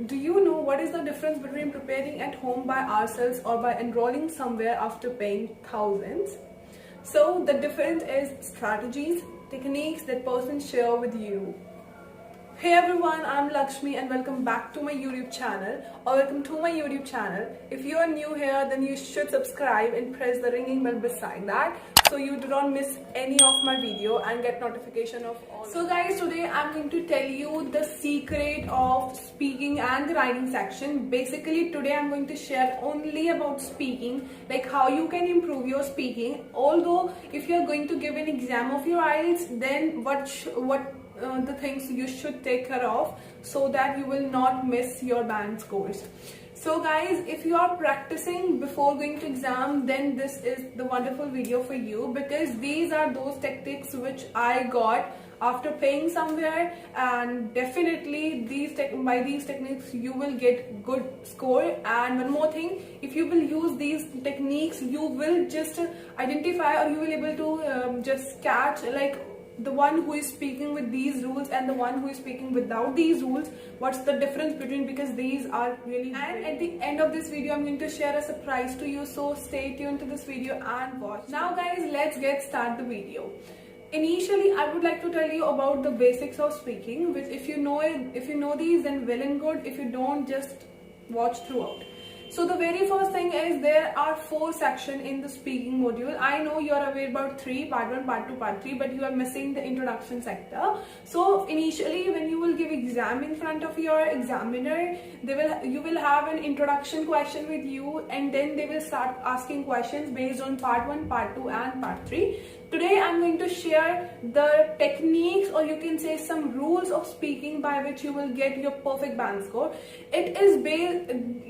Do you know what is the difference between preparing at home by ourselves or by enrolling somewhere after paying thousands? So the difference is strategies, techniques that persons share with you. Hey everyone, I'm Lakshmi and welcome back to my YouTube channel, or welcome to my YouTube channel. If you are new here, then you should subscribe and press the ringing bell beside that so you do not miss any of my video and get notification of all. So guys, today I'm going to tell you the secret of speaking and the writing section. Basically today I'm going to share only about speaking, like how you can improve your speaking. Although if you are going to give an exam of your IELTS, then the things you should take care of so that you will not miss your band scores. So guys, if you are practicing before going to exam, then this is the wonderful video for you, because these are those tactics which I got after paying somewhere, and definitely by these techniques you will get good score. And one more thing, if you will use these techniques, you will just identify, or you will able to just catch like the one who is speaking with these rules and the one who is speaking without these rules, what's the difference between, because these are really and at the end of this video I'm going to share a surprise to you, so stay tuned to this video and watch. Now guys, let's get start the video. Initially I would like to tell you about the basics of speaking, which if you know these, then well and good. If you don't, just watch throughout. So the very first thing is there are 4 sections in the speaking module. I know you are aware about 3, part 1, part 2, part 3, but you are missing the introduction sector. So initially when you will give exam in front of your examiner, you will have an introduction question with you, and then they will start asking questions based on part 1, part 2 and part 3. Today I'm going to share the techniques, or you can say some rules of speaking by which you will get your perfect band score. It is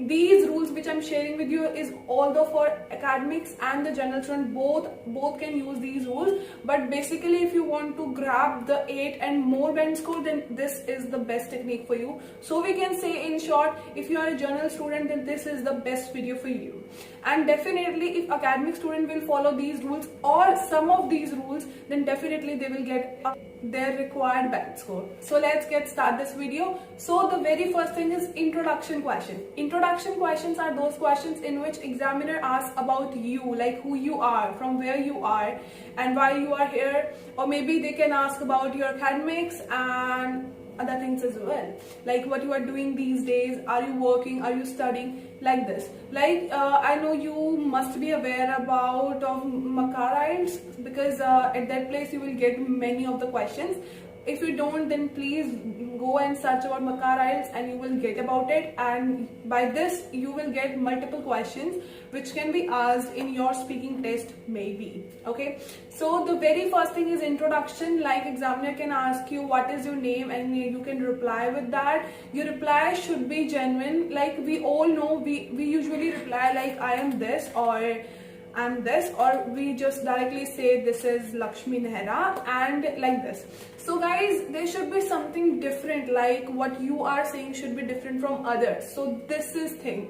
these rules which I'm sharing with you is although for academics and the general student, both can use these rules, but basically if you want to grab the 8 and more band score, then this is the best technique for you. So we can say in short, if you are a general student, then this is the best video for you. And definitely if academic student will follow these rules or some of these rules, then definitely they will get their required band score. So let's get start this video. So the very first thing is introduction question. Introduction questions are those questions in which examiner asks about you, like who you are, from where you are, and why you are here, or maybe they can ask about your academics and other things as well, like what you are doing these days, are you working, are you studying, like this. Like I know you must be aware about of Makara, because at that place you will get many of the questions. If you don't, then please go and search about Makara and you will get about it, and by this you will get multiple questions which can be asked in your speaking test maybe. Okay, so the very first thing is introduction. Like examiner can ask you what is your name, and you can reply with that. Your reply should be genuine. Like we all know, we usually reply like I am this, or I'm this, or we just directly say this is Lakshmi Nehra, and like this. So guys, there should be something different, like what you are saying should be different from others. So this is thing.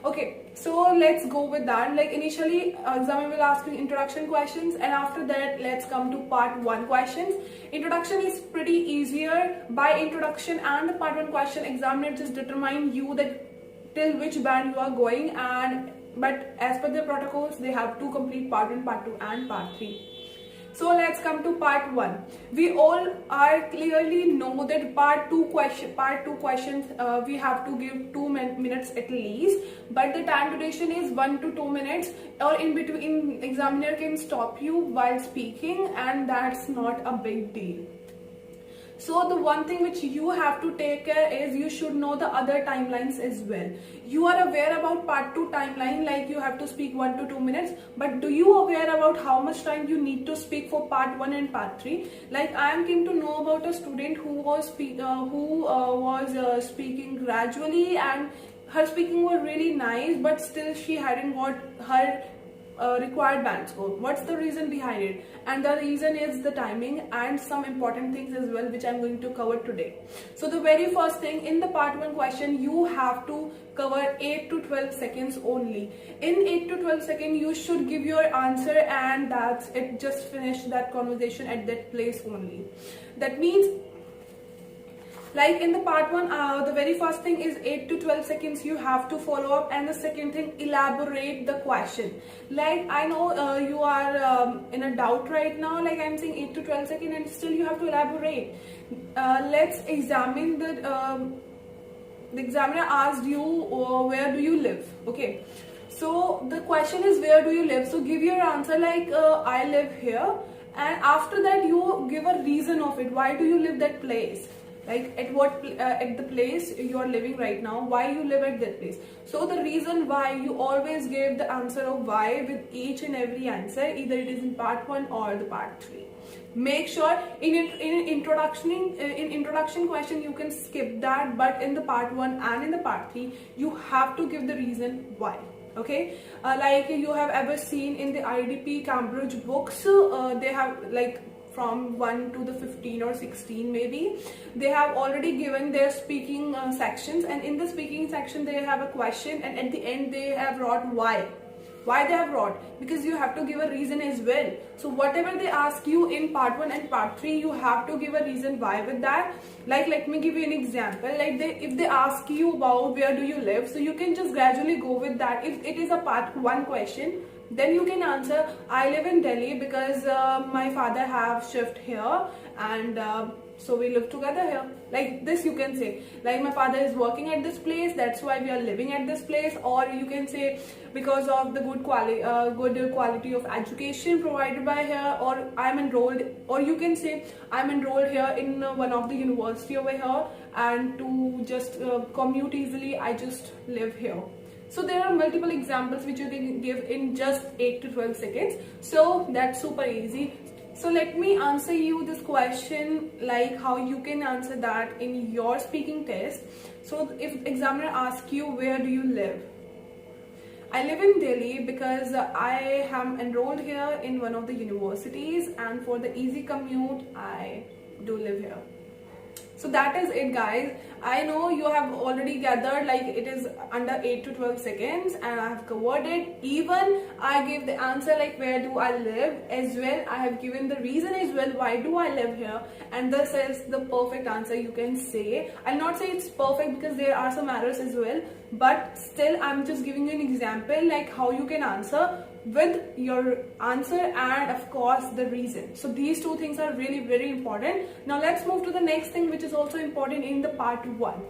Okay, so let's go with that. Like initially examiner will ask you introduction questions, and after that let's come to part 1 questions. Introduction is pretty easier. By introduction and the part 1 question, examiner just determine you that till which band you are going, but as per the protocols they have to complete part 1, part 2 and part 3. So let's come to part 1. We all are clearly know that part 2 questions we have to give 2 minutes at least, but the time duration is 1 to 2 minutes, or in between examiner can stop you while speaking, and that's not a big deal. So the one thing which you have to take care is you should know the other timelines as well. You are aware about part 2 timeline, like you have to speak 1 to 2 minutes, but do you aware about how much time you need to speak for part 1 and part 3? Like I am came to know about a student who was speaking gradually, and her speaking was really nice, but still she hadn't got her required band score. What's the reason behind it? And the reason is the timing and some important things as well, which I'm going to cover today. So the very first thing, in the part 1 question you have to cover 8 to 12 seconds only. In 8 to 12 seconds you should give your answer, and that's it. Just finish that conversation at that place only. That means Like in the part 1, the very first thing is 8 to 12 seconds you have to follow up, and the second thing, elaborate the question. Like I know you are in a doubt right now, like I'm saying 8 to 12 seconds and still you have to elaborate. Let's examine the examiner asked you where do you live. Okay, so the question is where do you live, so give your answer like I live here, and after that you give a reason of it. Why do you live that place? Like at the place you are living right now, why you live at that place. So the reason why, you always give the answer of why with each and every answer, either it is in part 1 or the part 3. Make sure in introduction question you can skip that, but in the part 1 and in the part 3 you have to give the reason why. Okay, like you have ever seen in the IDP Cambridge books, they have like from 1 to the 15 or 16 maybe, they have already given their speaking sections, and in the speaking section they have a question, and at the end they have wrote why they have wrote, because you have to give a reason as well. So whatever they ask you in part 1 and part 3, you have to give a reason why with that. Like let me give you an example. Like if they ask you about where do you live, so you can just gradually go with that. If it is a part 1 question, then you can answer I live in Delhi because my father have shift here, and so we live together here. Like this you can say, like my father is working at this place, that's why we are living at this place. Or you can say because of the good quality of education provided by here, or I'm enrolled, or you can say I'm enrolled here in one of the university over here, and to just commute easily I just live here. So there are multiple examples which you can give in just 8 to 12 seconds. So that's super easy. So let me answer you this question, like how you can answer that in your speaking test. So if examiner asks you where do you live, I live in Delhi because I am enrolled here in one of the universities, and for the easy commute I do live here. So that is it, guys. I know you have already gathered like it is under 8 to 12 seconds, and I have covered it. Even I gave the answer like where do I live as well. I have given the reason as well why do I live here, and this is the perfect answer you can say. I'll not say it's perfect because there are some errors as well, but still I'm just giving you an example like how you can answer with your answer and of course the reason. So these two things are really very important. Now let's move to the next thing which is also important in the part 1.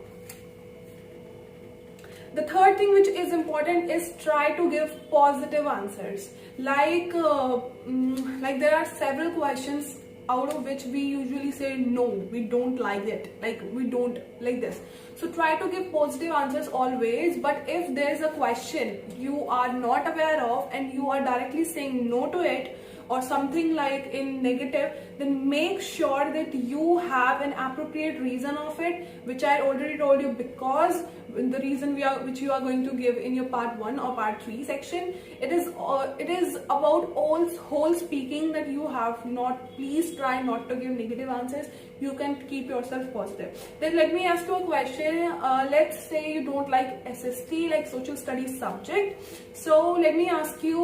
The third thing which is important is try to give positive answers. Like there are several questions out of which we usually say no, we don't like it, like we don't like this. So try to give positive answers always, but if there is a question you are not aware of and you are directly saying no to it, or something like in negative, then make sure that you have an appropriate reason of it, which I already told you, because the reason which you are going to give in your part 1 or part 3 section, it is about whole speaking that you have not. Please try not to give negative answers. You can keep yourself positive. Then let me ask you a question. Let's say you don't like SST, like social studies subject. So let me ask you,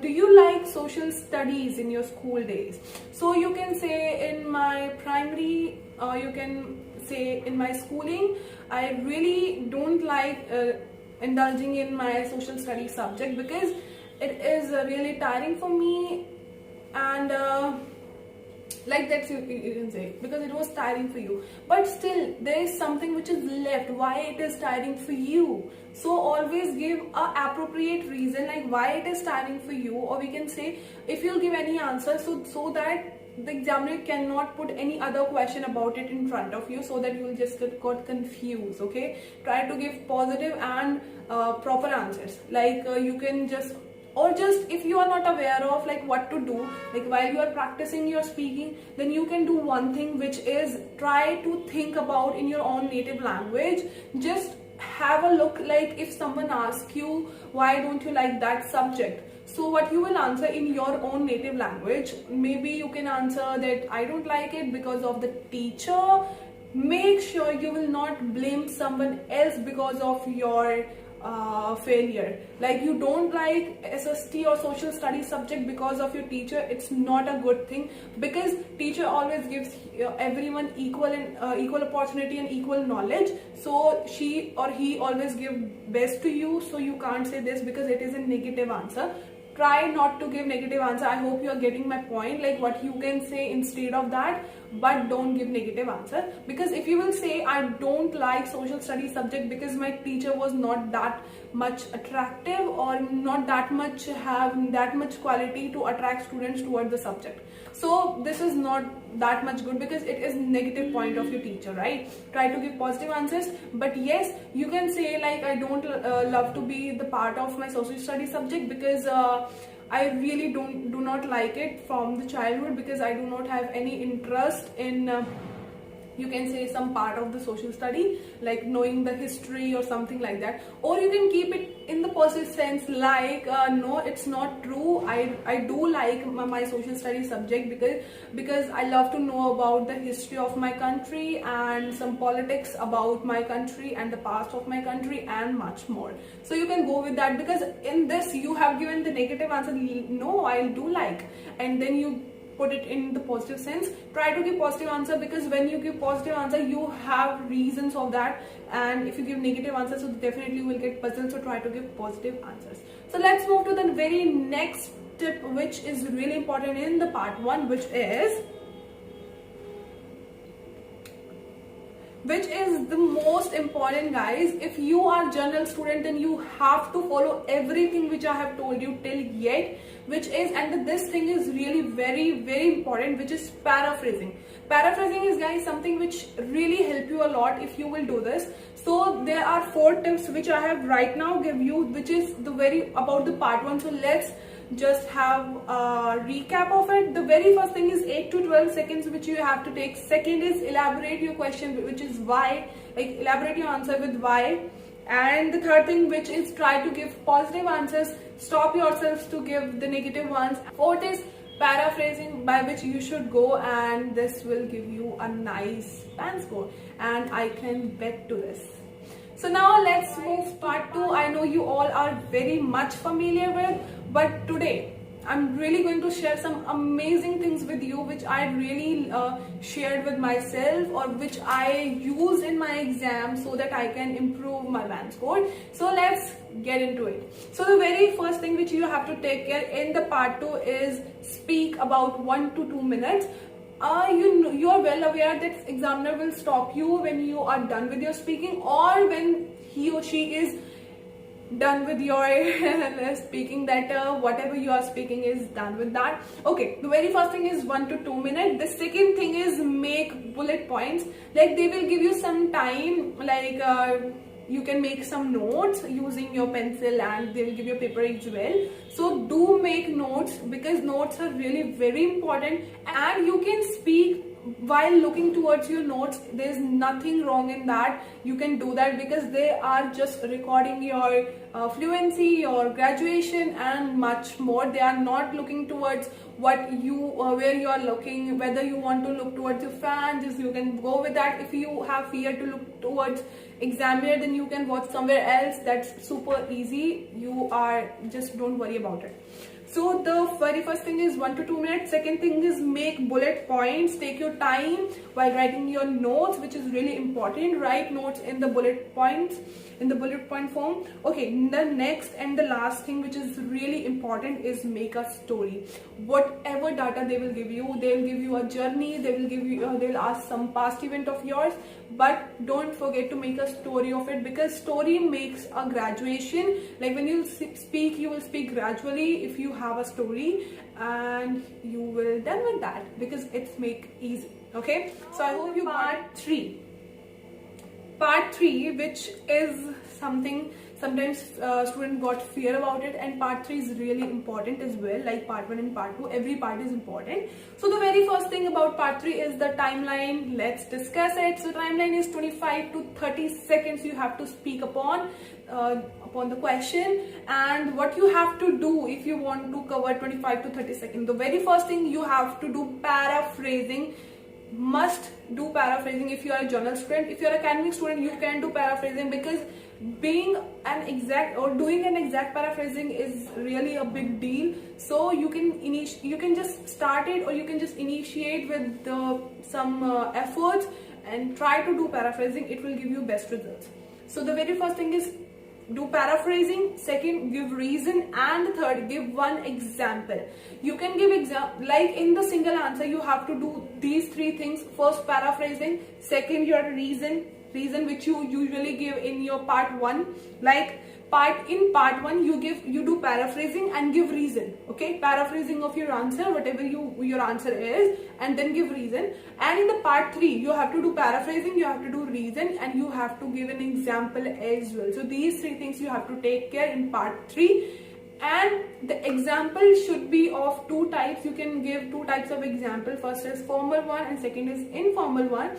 do you like social studies in your school days? So you can say in my primary, you can say in my schooling, I really don't like indulging in my social studies subject because it is really tiring for me, and like that you can say, because it was tiring for you, but still there is something which is left why it is tiring for you. So always give a appropriate reason like why it is tiring for you, or we can say if you'll give any answer so that the examiner cannot put any other question about it in front of you, so that you will just get confused. Okay, try to give positive and proper answers. Like you can just, or just if you are not aware of like what to do, like while you are practicing your speaking, then you can do one thing, which is try to think about in your own native language. Just have a look, like if someone asks you why don't you like that subject, so what you will answer in your own native language. Maybe you can answer that I don't like it because of the teacher. Make sure you will not blame someone else because of your failure. Like you don't like SST or social studies subject because of your teacher, it's not a good thing, because teacher always gives everyone equal opportunity and equal knowledge. So she or he always give best to you, so you can't say this because it is a negative answer. Try not to give negative answer. I hope you are getting my point, like what you can say instead of that, but don't give negative answer. Because if you will say I don't like social studies subject because my teacher was not that much attractive or not that much have that much quality to attract students toward the subject, so this is not that much good, because it is negative point of your teacher, right? Try to give positive answers. But yes, you can say like I don't love to be the part of my social studies subject because I really do not like it from the childhood, because I do not have any interest in you can say some part of the social study, like knowing the history or something like that. Or you can keep it in the positive sense, like no, it's not true, I do like my social studies subject because I love to know about the history of my country and some politics about my country and the past of my country and much more. So you can go with that, because in this you have given the negative answer, no, I do like, and then you put it in the positive sense. Try to give positive answer, because when you give positive answer you have reasons of that, and if you give negative answer, so definitely you will get puzzled. So try to give positive answers. So let's move to the very next tip, which is really important in the part 1, which is the most important, guys. If you are general student, then you have to follow everything which I have told you till yet, which is, and this thing is really very important, which is paraphrasing. Paraphrasing is, guys, something which really help you a lot if you will do this. So there are 4 tips which I have right now give you, which is the very about the part 1. So let's just have a recap of it. The very first thing is 8 to 12 seconds which you have to take. Second is elaborate your question, which is why, like elaborate your answer with why. And the third thing, which is try to give positive answers, stop yourselves to give the negative ones. Fourth is paraphrasing, by which you should go, and this will give you a nice band score, and I can bet to this. So now let's move part 2. I know you all are very much familiar with, but today I'm really going to share some amazing things with you, which I really shared with myself, or which I use in my exam so that I can improve my band score. So let's get into it. So the very first thing which you have to take care in the part 2 is speak about 1 to 2 minutes. You are well aware that examiner will stop you when you are done with your speaking, or when he or she is done with your speaking, that whatever you are speaking is done with that. Okay, the very first thing is 1 to 2 minutes. The second thing is make bullet points. Like they will give you some time, like you can make some notes using your pencil, and they will give you a paper as well. So do make notes, because notes are really very important, and you can speak while looking towards your notes. There's nothing wrong in that. You can do that, because they are just recording your fluency, your graduation, and much more. They are not looking towards what you where you are looking, whether you want to look towards your fans, if you can go with that. If you have fear to look towards examiner, then you can watch somewhere else. That's super easy. You are just don't worry about it. So the very first thing is 1 to 2 minutes. Second thing is make bullet points. Take your time while writing your notes, which is really important. Write notes in the bullet points, in the bullet point form. Okay, the next and the last thing which is really important is make a story. Whatever data they will give you, they will give you a journey, they will give you they will ask some past event of yours, but don't forget to make a story of it, because story makes a graduation. Like when you speak, you will speak gradually if you have a story, and you will done with that, because it's make easy. Okay, so I hope you part 3, which is something sometimes students got fear about it, and part 3 is really important as well, like part 1 and part 2. Every part is important. So the very first thing about part 3 is the timeline. Let's discuss it. So timeline is 25 to 30 seconds you have to speak upon the question, and what you have to do if you want to cover 25 to 30 seconds. The very first thing you have to do paraphrasing. Must do paraphrasing if you are a journal student. If you are an academic student, you can do paraphrasing, because being an exact or doing an exact paraphrasing is really a big deal. So you can just start it, or you can just initiate with some efforts and try to do paraphrasing. It will give you best results. So the very first thing is do paraphrasing, second give reason, and third give one example. You can give like in the single answer you have to do these three things: first paraphrasing, second your reason which you usually give in your part 1. Like in part 1 you do paraphrasing and give reason, okay, paraphrasing of your answer, whatever your answer is, and then give reason. And in the part 3 you have to do paraphrasing, you have to do reason, and you have to give an example as well. So these three things you have to take care in part 3. And the example should be of two types. You can give two types of example. First is formal one and second is informal one.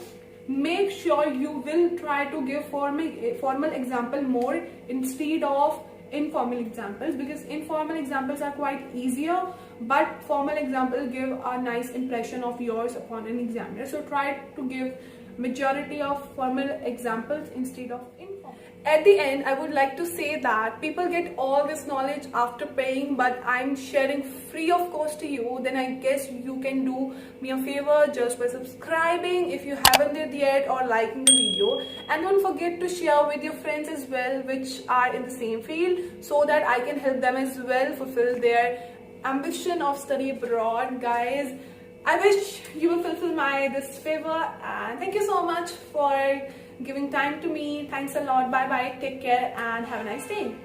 Make sure you will try to give formal example more instead of informal examples, because informal examples are quite easier, but formal examples give a nice impression of yours upon an examiner. So try to give majority of formal examples instead of informal. At the end, I would like to say that people get all this knowledge after paying, but I'm sharing free of cost to you. Then I guess you can do me a favor just by subscribing if you haven't did yet, or liking the video. And don't forget to share with your friends as well which are in the same field, so that I can help them as well fulfill their ambition of study abroad. Guys, I wish you will fulfill this favor, and thank you so much for giving time to me. Thanks a lot. Bye bye, take care, and have a nice day.